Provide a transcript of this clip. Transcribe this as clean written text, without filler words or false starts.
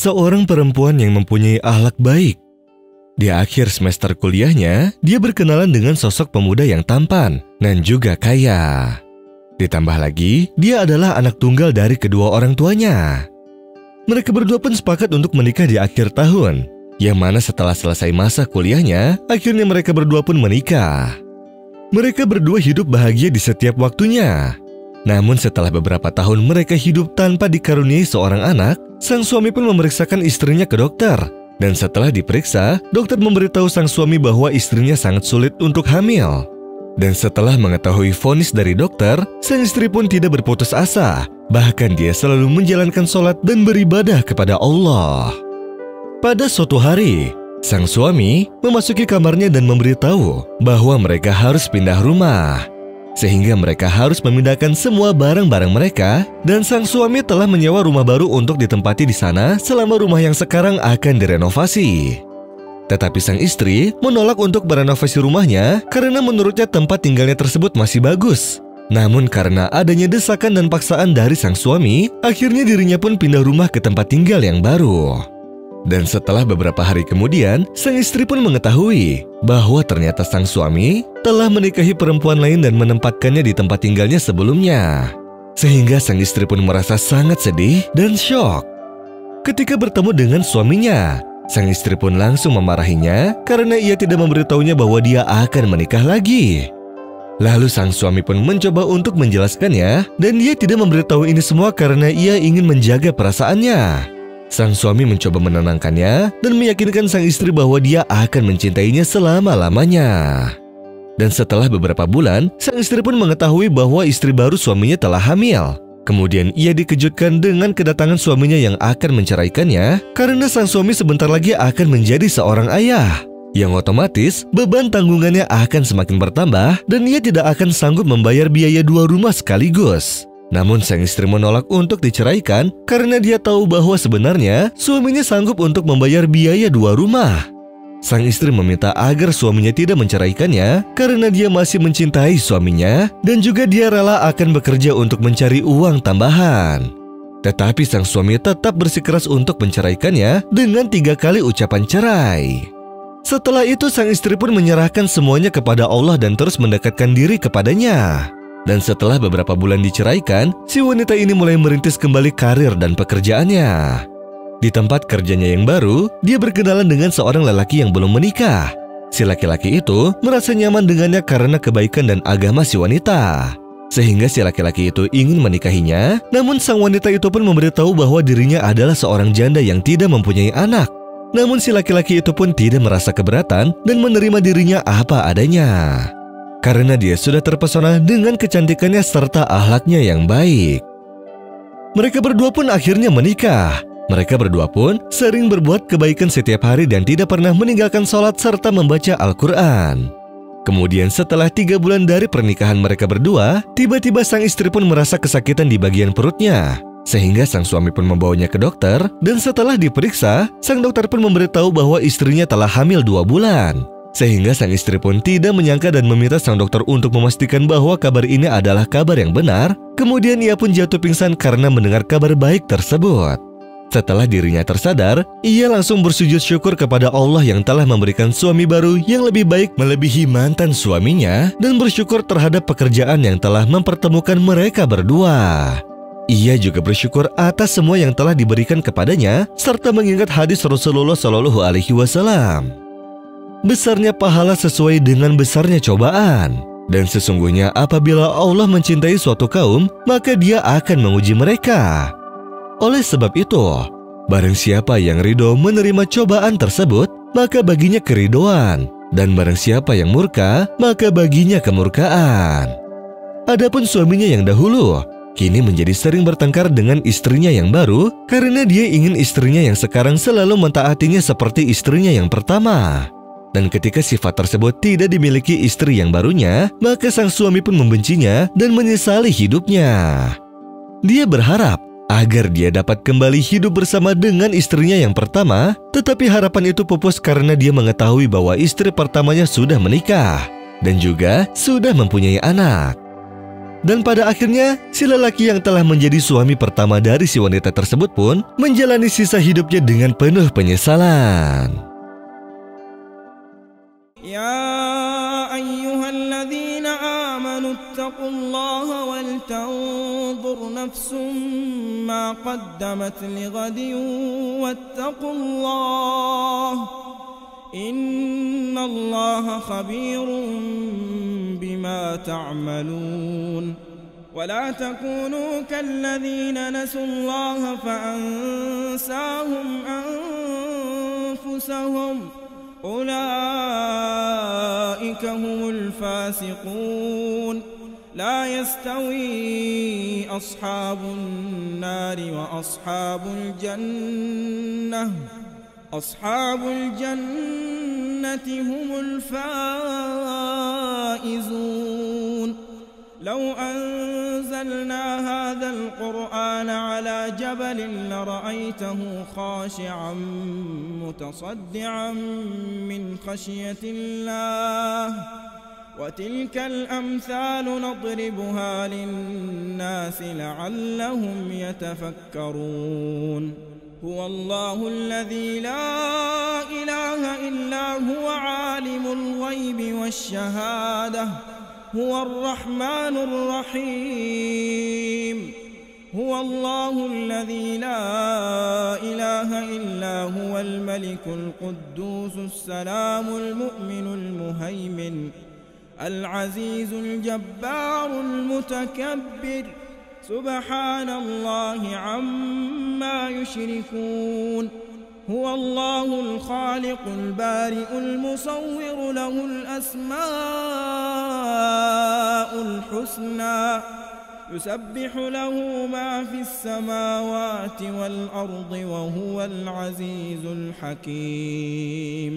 seorang perempuan yang mempunyai akhlak baik. Di akhir semester kuliahnya, dia berkenalan dengan sosok pemuda yang tampan dan juga kaya. Ditambah lagi, dia adalah anak tunggal dari kedua orang tuanya. Mereka berdua pun sepakat untuk menikah di akhir tahun, yang mana setelah selesai masa kuliahnya, akhirnya mereka berdua pun menikah. Mereka berdua hidup bahagia di setiap waktunya. Namun setelah beberapa tahun mereka hidup tanpa dikaruniai seorang anak, sang suami pun memeriksakan istrinya ke dokter. Dan setelah diperiksa, dokter memberitahu sang suami bahwa istrinya sangat sulit untuk hamil. Dan setelah mengetahui vonis dari dokter, sang istri pun tidak berputus asa. Bahkan dia selalu menjalankan sholat dan beribadah kepada Allah. Pada suatu hari, sang suami memasuki kamarnya dan memberitahu bahwa mereka harus pindah rumah. Sehingga mereka harus memindahkan semua barang-barang mereka, dan sang suami telah menyewa rumah baru untuk ditempati di sana selama rumah yang sekarang akan direnovasi. Tetapi sang istri menolak untuk merenovasi rumahnya karena menurutnya tempat tinggalnya tersebut masih bagus. Namun karena adanya desakan dan paksaan dari sang suami, akhirnya dirinya pun pindah rumah ke tempat tinggal yang baru. Dan setelah beberapa hari kemudian, sang istri pun mengetahui bahwa ternyata sang suami telah menikahi perempuan lain dan menempatkannya di tempat tinggalnya sebelumnya. Sehingga sang istri pun merasa sangat sedih dan syok. Ketika bertemu dengan suaminya, sang istri pun langsung memarahinya karena ia tidak memberitahunya bahwa dia akan menikah lagi. Lalu sang suami pun mencoba untuk menjelaskannya, dan dia tidak memberitahu ini semua karena ia ingin menjaga perasaannya. Sang suami mencoba menenangkannya dan meyakinkan sang istri bahwa dia akan mencintainya selama-lamanya. Dan setelah beberapa bulan, sang istri pun mengetahui bahwa istri baru suaminya telah hamil. Kemudian ia dikejutkan dengan kedatangan suaminya yang akan menceraikannya karena sang suami sebentar lagi akan menjadi seorang ayah. Yang otomatis beban tanggungannya akan semakin bertambah dan ia tidak akan sanggup membayar biaya dua rumah sekaligus. Namun sang istri menolak untuk diceraikan karena dia tahu bahwa sebenarnya suaminya sanggup untuk membayar biaya dua rumah. Sang istri meminta agar suaminya tidak menceraikannya karena dia masih mencintai suaminya dan juga dia rela akan bekerja untuk mencari uang tambahan. Tetapi sang suami tetap bersikeras untuk menceraikannya dengan 3 kali ucapan cerai. Setelah itu sang istri pun menyerahkan semuanya kepada Allah dan terus mendekatkan diri kepadanya. Dan setelah beberapa bulan diceraikan, si wanita ini mulai merintis kembali karir dan pekerjaannya. Di tempat kerjanya yang baru, dia berkenalan dengan seorang lelaki yang belum menikah. Si laki-laki itu merasa nyaman dengannya karena kebaikan dan agama si wanita. Sehingga si laki-laki itu ingin menikahinya, namun sang wanita itu pun memberitahu bahwa dirinya adalah seorang janda yang tidak mempunyai anak. Namun si laki-laki itu pun tidak merasa keberatan dan menerima dirinya apa adanya. Karena dia sudah terpesona dengan kecantikannya serta akhlaknya yang baik. Mereka berdua pun akhirnya menikah. Mereka berdua pun sering berbuat kebaikan setiap hari dan tidak pernah meninggalkan sholat serta membaca Al-Quran. Kemudian setelah 3 bulan dari pernikahan mereka berdua, tiba-tiba sang istri pun merasa kesakitan di bagian perutnya. Sehingga sang suami pun membawanya ke dokter, dan setelah diperiksa, sang dokter pun memberitahu bahwa istrinya telah hamil 2 bulan. Sehingga sang istri pun tidak menyangka dan meminta sang dokter untuk memastikan bahwa kabar ini adalah kabar yang benar. Kemudian ia pun jatuh pingsan karena mendengar kabar baik tersebut. Setelah dirinya tersadar, ia langsung bersujud syukur kepada Allah yang telah memberikan suami baru yang lebih baik melebihi mantan suaminya dan bersyukur terhadap pekerjaan yang telah mempertemukan mereka berdua. Ia juga bersyukur atas semua yang telah diberikan kepadanya serta mengingat hadis Rasulullah SAW. Besarnya pahala sesuai dengan besarnya cobaan. Dan sesungguhnya apabila Allah mencintai suatu kaum, maka dia akan menguji mereka. Oleh sebab itu, barang siapa yang ridho menerima cobaan tersebut, maka baginya keridoan. Dan barang siapa yang murka, maka baginya kemurkaan. Adapun suaminya yang dahulu, kini menjadi sering bertengkar dengan istrinya yang baru karena dia ingin istrinya yang sekarang selalu mentaatinya seperti istrinya yang pertama. Dan ketika sifat tersebut tidak dimiliki istri yang barunya, maka sang suami pun membencinya dan menyesali hidupnya. Dia berharap agar dia dapat kembali hidup bersama dengan istrinya yang pertama, tetapi harapan itu pupus karena dia mengetahui bahwa istri pertamanya sudah menikah dan juga sudah mempunyai anak. Dan pada akhirnya, si lelaki yang telah menjadi suami pertama dari si wanita tersebut pun menjalani sisa hidupnya dengan penuh penyesalan. Ya ayyuhalladzina amanu ittaqullaha wal tanzur nafsum ma qaddamat lighadin wattaqullaha innallaha khabirun bima ta'malun. ولا تكونوا كالذين نسوا الله فأنساهم أنفسهم أولئك هم الفاسقون. لا يستوي أصحاب النار وأصحاب الجنة أصحاب الجنة هم الفائزون. لو أنزلنا هذا القرآن على جبل لرأيته خاشعا متصدعا من خشية الله وتلك الأمثال نضربها للناس لعلهم يتفكرون. هو الله الذي لا إله إلا هو عالم الغيب والشهادة هو الرحمن الرحيم. هو الله الذي لا إله إلا هو الملك القدوس السلام المؤمن المهيمن العزيز الجبار المتكبر سبحان الله عما يشركون. هو الله الخالق البارئ المصور له الأسماء الحسنى يسبح له ما في السماوات والأرض وهو العزيز الحكيم.